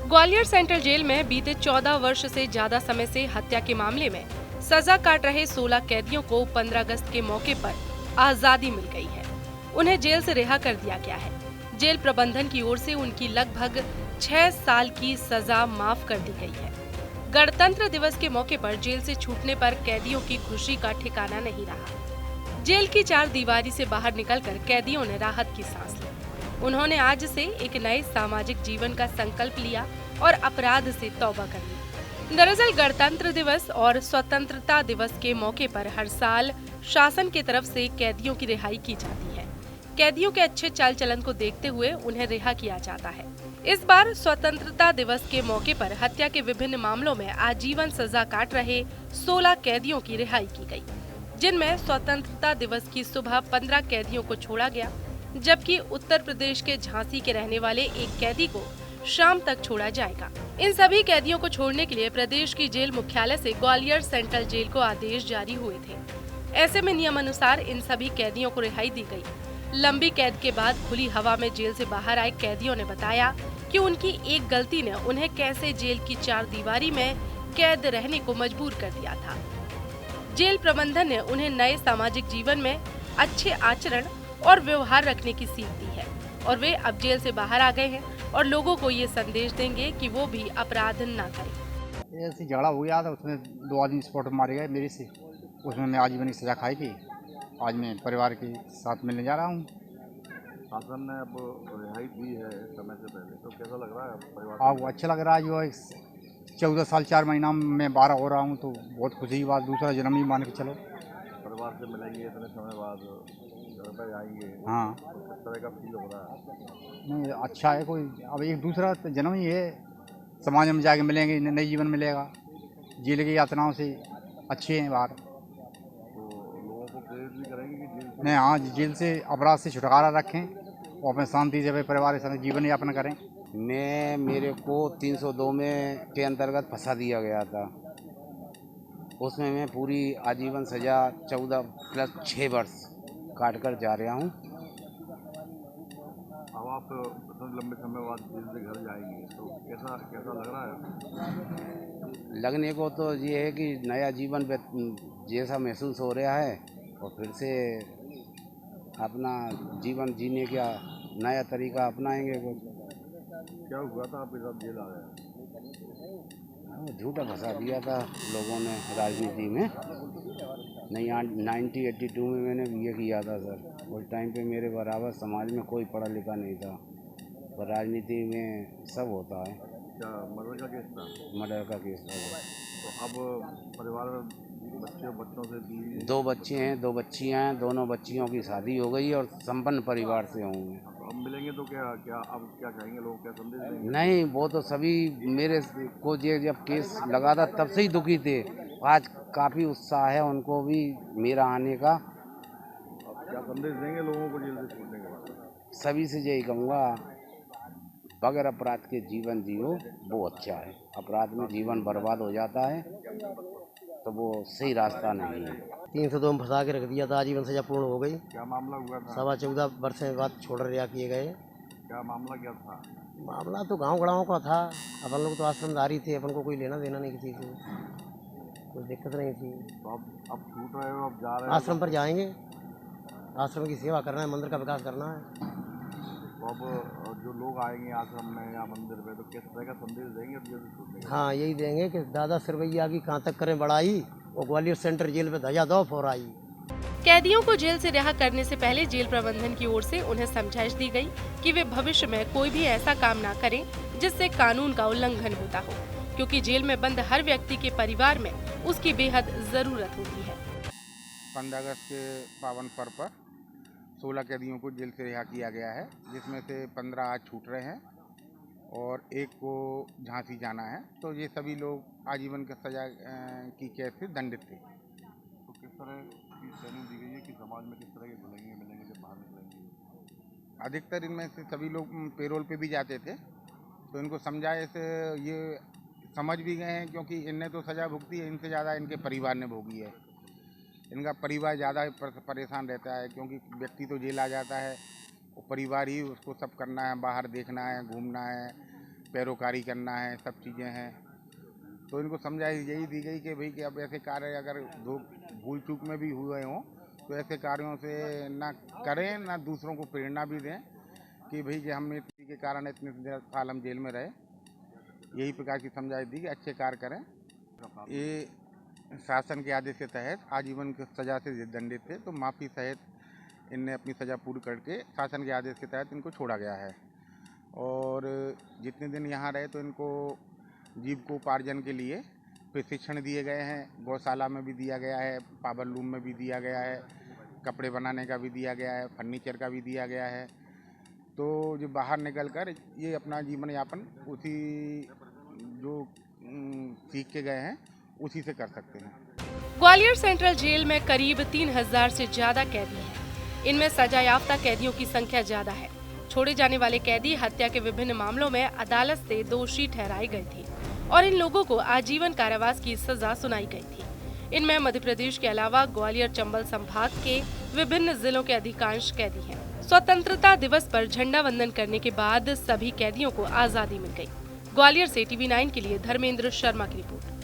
Gwalior central jail में बीते 14 वर्ष से ज्यादा समय से हत्या के मामले में सजा काट रहे 16 कैदियों को 15 अगस्त के मौके पर आजादी मिल गई है। उन्हें जेल से रिहा कर दिया गया है। जेल प्रबंधन की ओर से उनकी लगभग 6 साल की सजा माफ कर दी गई है। गणतंत्र दिवस के मौके पर जेल से छूटने पर कैदियों की खुशी का ठिकाना नहीं रहा। जेल की 4 दीवारी से बाहर निकलकर कैदियों ने राहत की सांस ली। उन्होंने आज से एक नए सामाजिक जीवन का संकल्प लिया और अपराध से तौबा कर ली। दरअसल गणतंत्र दिवस और स्वतंत्रता दिवस के मौके पर हर साल शासन की तरफ से कैदियों की रिहाई की जाती है। कैदियों के अच्छे चाल चलन को देखते हुए उन्हें रिहा किया जाता है। इस बार स्वतंत्रता दिवस के मौके पर हत्या के विभिन्न मामलों में आजीवन सजा काट रहे 16 कैदियों की रिहाई की गई, जिनमें स्वतंत्रता दिवस की सुबह 15 कैदियों को छोड़ा गया, जबकि उत्तर प्रदेश के झांसी के रहने वाले एक कैदी को शाम तक छोड़ा जाएगा। इन सभी कैदियों को छोड़ने के लिए प्रदेश की जेल मुख्यालय से ग्वालियर सेंट्रल जेल को आदेश जारी हुए थे। ऐसे में नियमानुसार इन सभी कैदियों को रिहाई दी गई। लंबी कैद के बाद खुली हवा में जेल से बाहर आए कैदियों ने बताया कि उनकी एक गलती ने उन्हें कैसे जेल की 4 दीवारी में कैद रहने को मजबूर कर दिया था। जेल प्रबंधन ने उन्हें नए सामाजिक जीवन में अच्छे आचरण और व्यवहार रखने की सीख दी है और वे अब जेल से बाहर आ गए हैं और लोगों को ये संदेश देंगे कि वो भी अपराध न करें। ऐसी झगड़ा हो गया था, उसमें 2 आदमी स्पॉट मारे गए मेरे से। उसमें मैं आजीवन की सजा खाई थी। आज मैं परिवार के साथ मिलने जा रहा हूँ। शासन ने अब रिहाई दी है समय से पहले, तो कैसा लग रहा है परिवार? हाँ, वो अच्छा लग रहा है। जो 14 साल 4 महीना में 12 हो रहा हूँ, तो बहुत खुशी की बात, दूसरा जन्म ही मान के चलो। परिवार से मिलेंगे इतने समय बाद, घर पे जाएंगे। हाँ, तो किस तरह का फील हो रहा है? नहीं, अच्छा है। कोई अब एक दूसरा जन्म ही है, समाज में जाके मिलेंगे, नई जीवन मिलेगा। जेल की यातनाओं से अच्छे हैं बाहर। तो लोगों को प्रेरित भी करेंगे कि जेल से? नहीं, हाँ, जेल से अपराध से छुटकारा रखें और अपने शांति से परिवार के साथ जीवन यापन करें। मेरे को 302 में के अंतर्गत फंसा दिया गया था। उसमें मैं पूरी आजीवन सज़ा 14 प्लस 6 वर्ष काट कर जा रहा हूँ। अब आप इतने लंबे समय बाद जेल से घर जाएंगे, तो कैसा कैसा लग रहा है? लगने को तो ये है कि नया जीवन जैसा महसूस हो रहा है और फिर से अपना जीवन जीने का नया तरीका अपनाएंगे। कुछ क्या हुआ था आपके साथ जेल आ गए? झूठा फंसा दिया था लोगों ने राजनीति में। नहीं, 1982 में मैंने बीए किया था सर। उस टाइम पे मेरे बराबर समाज में कोई पढ़ा लिखा नहीं था, पर राजनीति में सब होता है। क्या मर्डर का केस था? मर्डर का केस था वो। तो अब परिवार में बच्चों से भी 2 बच्चे हैं, 2 बच्चियाँ हैं। दोनों बच्चियों की शादी हो गई और संपन्न परिवार से हूँ मैं। अब मिलेंगे तो क्या क्या अब क्या कहेंगे लोग, क्या संदेश देंगे? नहीं, वो तो सभी मेरे को जब केस लगा था तब से ही दुखी थे। आज काफ़ी उत्साह है उनको भी मेरा आने का। अब क्या संदेश देंगे लोगों को जेल से छूटने के बाद? सभी से यही कहूँगा, बगैर अपराध के जीवन जियो, वो अच्छा है। अपराध में जीवन बर्बाद हो जाता है तो वो सही रास्ता नहीं है। 302 में फंसा के रख दिया था, आजीवन सजा पूर्ण हो गई। क्या मामला हुआ था? 14.25 वर्ष के बाद छोड़ रिहा किए गए। क्या मामला क्या था? मामला तो गांव गड़ाओं का था। अपन लोग तो आश्रमधारी थे, अपन को कोई लेना देना नहीं किसी से, कोई दिक्कत नहीं थी। तो अब छूट रहे हो, अब जा रहे हो? आश्रम पर जाएंगे, आश्रम की सेवा करना है, मंदिर का विकास करना है। तो अब जो लोग आएंगे आश्रम में या मंदिर पे, तो किस तरह का संदेश देंगे जेल से छूटने के? हाँ, यही देंगे कि दादा सिरवैया की कहाँ तक करें बड़ाई, और ग्वालियर सेंट्रल जेल पे ध्वजा दो फहराई। कैदियों को जेल से रिहा करने से पहले जेल प्रबंधन की ओर से उन्हें समझाइश दी गई कि वे भविष्य में कोई भी ऐसा काम ना करें जिससे कानून का उल्लंघन होता हो, क्योंकि जेल में बंद हर व्यक्ति के परिवार में उसकी बेहद जरूरत होती है। 15 अगस्त के पावन पर्व पर 16 कैदियों को जेल से रिहा किया गया है, जिसमें से 15 आज छूट रहे हैं और एक को झांसी जाना है। तो ये सभी लोग आजीवन की सजा की कैद से दंडित थे। तो किस तरह की ट्रेनिंग दी गई है कि समाज में किस तरह के मिलेंगे जब बाहर निकलेंगे? अधिकतर इनमें से सभी लोग पेरोल पे भी जाते थे, तो इनको समझाए से ये समझ भी गए हैं, क्योंकि इनने तो सज़ा भुगती है, इनसे ज़्यादा इनके परिवार ने भोगी है। इनका परिवार ज़्यादा परेशान रहता है, क्योंकि व्यक्ति तो जेल आ जाता है और परिवार ही उसको सब करना है, बाहर देखना है, घूमना है, पैरोकारी करना है, सब चीज़ें हैं। तो इनको समझाई यही दी गई कि भाई कि अब ऐसे कार्य अगर भूल चूक में भी हुए हों तो ऐसे कार्यों से ना करें, ना दूसरों को प्रेरणा भी दें कि भाई कि हम इसी के कारण इतने साल हम जेल में रहे। यही प्रकार की समझाई दी कि अच्छे कार्य करें। ये शासन के आदेश के तहत आजीवन की सज़ा से दंडित थे, तो माफ़ी सहित इनने अपनी सज़ा पूरी करके शासन के आदेश के तहत इनको छोड़ा गया है। और जितने दिन यहाँ रहे तो इनको जीविकोपार्जन के लिए प्रशिक्षण दिए गए हैं। गौशाला में भी दिया गया है, पावर लूम में भी दिया गया है, कपड़े बनाने का भी दिया गया है, फर्नीचर का भी दिया गया है। तो जो बाहर निकल कर ये अपना जीवन यापन उसी जो सीख के गए हैं उसी से कर सकते हैं। ग्वालियर सेंट्रल जेल में करीब 3000 से ज्यादा कैदी हैं। इनमें सजा याफ्ता कैदियों की संख्या ज्यादा है। छोड़े जाने वाले कैदी हत्या के विभिन्न मामलों में अदालत से दोषी ठहराई गई थी और इन लोगों को आजीवन कारावास की सजा सुनाई गई थी। इनमें मध्य प्रदेश के अलावा ग्वालियर चंबल संभाग के विभिन्न जिलों के अधिकांश कैदी हैं। स्वतंत्रता दिवस पर झंडा वंदन करने के बाद सभी कैदियों को आजादी मिल गई। ग्वालियर से TV9 के लिए धर्मेंद्र शर्मा की रिपोर्ट।